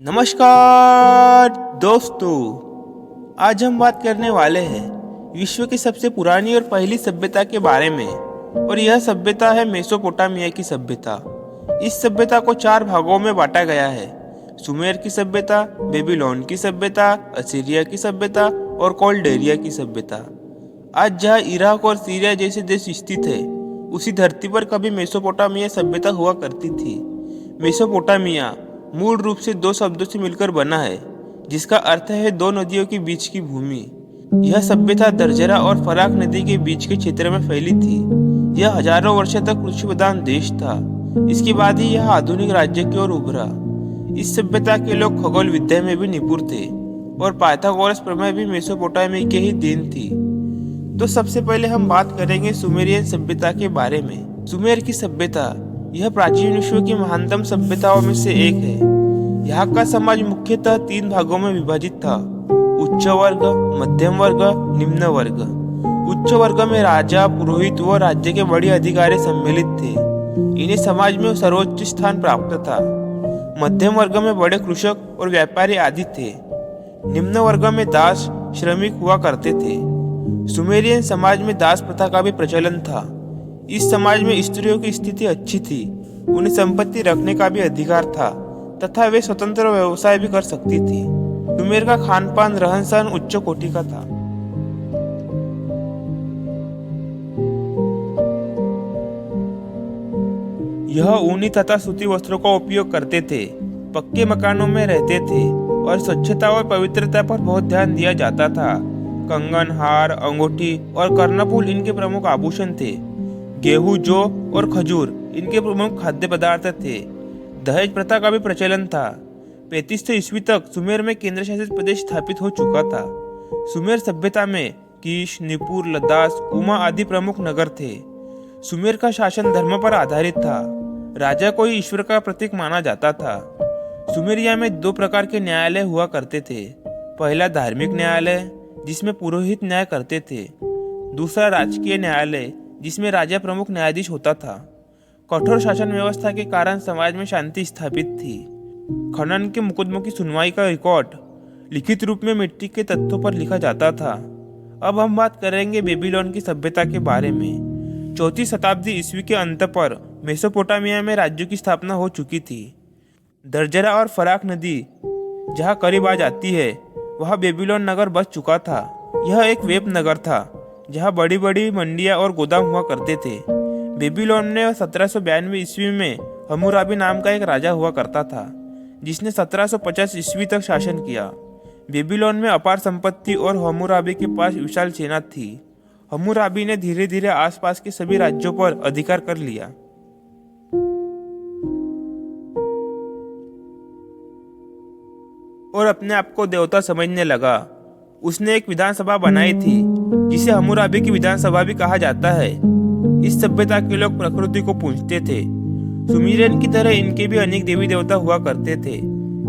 नमस्कार दोस्तों, आज हम बात करने वाले हैं विश्व की सबसे पुरानी और पहली सभ्यता के बारे में। और यह सभ्यता है मेसोपोटामिया की सभ्यता। इस सभ्यता को 4 भागों में बांटा गया है: सुमेर की सभ्यता, बेबीलोन की सभ्यता, असीरिया की सभ्यता और कॉल्डेरिया की सभ्यता। आज जहाँ इराक और सीरिया जैसे देश स्थित है, उसी धरती पर कभी मेसोपोटामिया सभ्यता हुआ करती थी। मेसोपोटामिया मूल रूप से 2 शब्दों से मिलकर बना है, जिसका अर्थ है 2 नदियों के बीच की भूमि। यह सभ्यता दर्जरा और फराक नदी के बीच के क्षेत्र में फैली थी। यह हजारों वर्षों तक कृषि प्रधान देश था। इसके बाद ही यह आधुनिक राज्य की ओर उभरा। इस सभ्यता के लोग खगोल विद्या में भी निपुण थे और पाइथागोरस प्रमेय भी मेसोपोटामिया के ही देन थी। तो सबसे पहले हम बात करेंगे सुमेरियन सभ्यता के बारे में। सुमेर की सभ्यता यह प्राचीन विश्व की महानतम सभ्यताओं में से एक है। यहाँ का समाज मुख्यतः 3 भागों में विभाजित था: उच्च वर्ग, मध्यम वर्ग, निम्न वर्ग। उच्च वर्ग में राजा, पुरोहित व राज्य के बड़े अधिकारी सम्मिलित थे। इन्हें समाज में सर्वोच्च स्थान प्राप्त था। मध्यम वर्ग में बड़े कृषक और व्यापारी आदि थे। निम्न वर्ग में दास, श्रमिक हुआ करते थे। सुमेरियन समाज में दास प्रथा का भी प्रचलन था। इस समाज में स्त्रियों की स्थिति अच्छी थी। उन्हें संपत्ति रखने का भी अधिकार था तथा वे स्वतंत्र व्यवसाय भी कर सकती थी। सुमेर का खान पान, रहन सहन उच्च कोटि का था। यह ऊनी तथा सूती वस्त्रों का उपयोग करते थे, पक्के मकानों में रहते थे और स्वच्छता और पवित्रता पर बहुत ध्यान दिया जाता था। कंगन, हार, अंगूठी और कर्णफूल इनके प्रमुख आभूषण थे। गेहूं, जौ और खजूर इनके प्रमुख खाद्य पदार्थ थे। दहेज प्रथा का भी प्रचलन था। 3500 ईस्वी तक सुमेर में केंद्र शासित प्रदेश स्थापित हो चुका था। सुमेर सभ्यता में कीश, निपुर, लद्दाख, उमा आदि प्रमुख नगर थे। सुमेर का शासन धर्म पर आधारित था। राजा को ही ईश्वर का प्रतीक माना जाता था। सुमेरिया में 2 प्रकार के न्यायालय हुआ करते थे। पहला धार्मिक न्यायालय, जिसमें पुरोहित न्याय करते थे। दूसरा राजकीय न्यायालय, जिसमें राजा प्रमुख न्यायाधीश होता था। कठोर शासन व्यवस्था के कारण समाज में शांति स्थापित थी। खनन के मुकदमों की सुनवाई का रिकॉर्ड लिखित रूप में मिट्टी के तख्तों पर लिखा जाता था। अब हम बात करेंगे बेबीलोन की सभ्यता के बारे में। 4वीं शताब्दी ईस्वी के अंत पर मेसोपोटामिया में राज्यों की स्थापना हो चुकी थी। दर्जरा और फराक नदी जहाँ करीब आ जाती है, वहाँ बेबीलोन नगर बस चुका था। यह एक वेब नगर था जहाँ बड़ी बड़ी मंडियाँ और गोदाम हुआ करते थे। बेबीलोन में 1792 ईस्वी में हम्मुराबी नाम का एक राजा हुआ करता था, जिसने 1750 ईस्वी तक शासन किया। बेबीलोन में अपार संपत्ति और हम्मुराबी के पास विशाल सेना थी। हम्मुराबी ने धीरे धीरे आसपास के सभी राज्यों पर अधिकार कर लिया और अपने आप को देवता समझने लगा। उसने एक विधानसभा बनाई थी, जिसे हम्मुराबी की विधानसभा भी कहा जाता है। इस सभ्यता के लोग प्रकृति को पूजते थे। सुमेरियन की तरह इनके भी अनेक देवी देवता हुआ करते थे,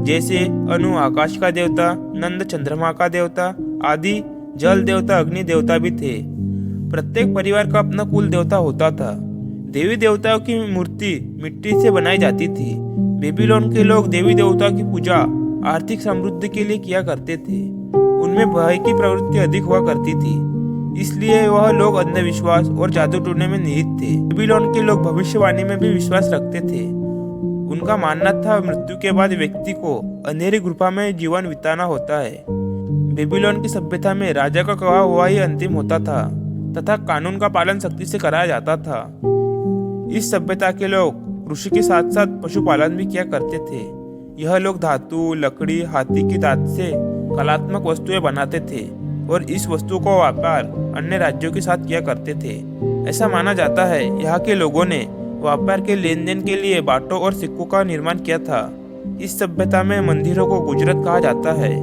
जैसे अनु आकाश का देवता, नंद चंद्रमा का देवता आदि। जल देवता, अग्नि देवता भी थे। प्रत्येक परिवार का अपना कुल देवता होता था। देवी देवताओं की मूर्ति मिट्टी से बनाई जाती थी। बेबीलोन के लोग देवी देवताओं की पूजा आर्थिक समृद्धि के लिए किया करते थे। उनमें भय की प्रवृत्ति अधिक हुआ करती थी, इसलिए वह लोग अंधविश्वास और जादू टोने में निहित थे। बेबीलोन के लोग भविष्यवाणी में भी विश्वास रखते थे। उनका मानना था मृत्यु के बाद व्यक्ति को अंधेरी गुफा में जीवन बिताना होता है। बेबीलोन की सभ्यता में राजा का कहा हुआ ही अंतिम होता था तथा कानून का पालन सख्ती से कराया जाता था। इस सभ्यता के लोग कृषि के साथ साथ पशुपालन भी किया करते थे। यह लोग धातु, लकड़ी, हाथी की दांत से कलात्मक वस्तुएं बनाते थे और इस वस्तु का व्यापार अन्य राज्यों के साथ किया करते थे। ऐसा माना जाता है यहाँ के लोगों ने व्यापार के लेन देन के लिए बाटों और सिक्कों का निर्माण किया था। इस सभ्यता में मंदिरों को गुजरत कहा जाता है।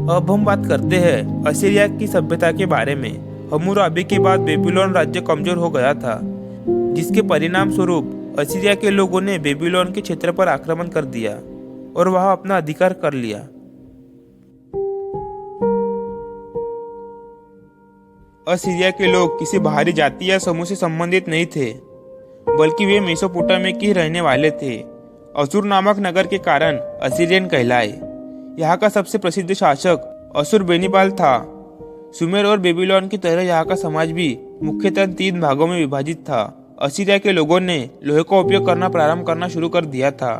अब हम बात करते हैं असीरिया की सभ्यता के बारे में। हम्मुराबी के बाद बेबीलोन राज्य कमजोर हो गया था, जिसके परिणाम स्वरूप असीरिया के लोगों ने बेबीलोन के क्षेत्र पर आक्रमण कर दिया और वहां अपना अधिकार कर लिया। असीरिया के लोग किसी बाहरी जाति या समूह से संबंधित नहीं थे, बल्कि वे मेसोपोटामिया के रहने वाले थे। असुर नामक नगर के कारण असीरियन कहलाए। यहाँ का सबसे प्रसिद्ध शासक असुरबेनिपाल था। सुमेर और बेबीलोन की तरह यहाँ का समाज भी मुख्यतः 3 भागों में विभाजित था। असीरिया के लोगों ने लोहे का उपयोग करना प्रारंभ करना शुरू कर दिया था।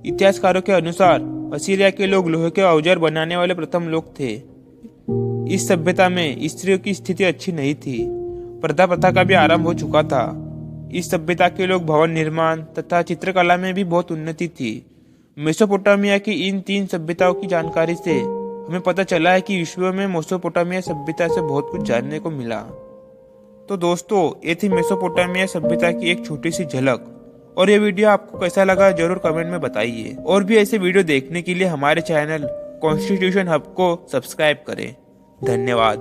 इतिहासकारों के अनुसार असीरिया के लोग लोहे के औजार बनाने वाले प्रथम लोग थे। इस सभ्यता में स्त्रियों की स्थिति अच्छी नहीं थी। पर्दा प्रथा का भी आरंभ हो चुका था। इस सभ्यता के लोग भवन निर्माण तथा चित्रकला में भी बहुत उन्नति थी। मेसोपोटामिया की इन 3 सभ्यताओं की जानकारी से हमें पता चला है कि विश्व में मेसोपोटामिया सभ्यता से बहुत कुछ जानने को मिला। तो दोस्तों, ये थी मेसोपोटामिया सभ्यता की एक छोटी सी झलक। और ये वीडियो आपको कैसा लगा जरूर कमेंट में बताइए। और भी ऐसे वीडियो देखने के लिए हमारे चैनल कॉन्स्टिट्यूशन हब को सब्सक्राइब करें। धन्यवाद।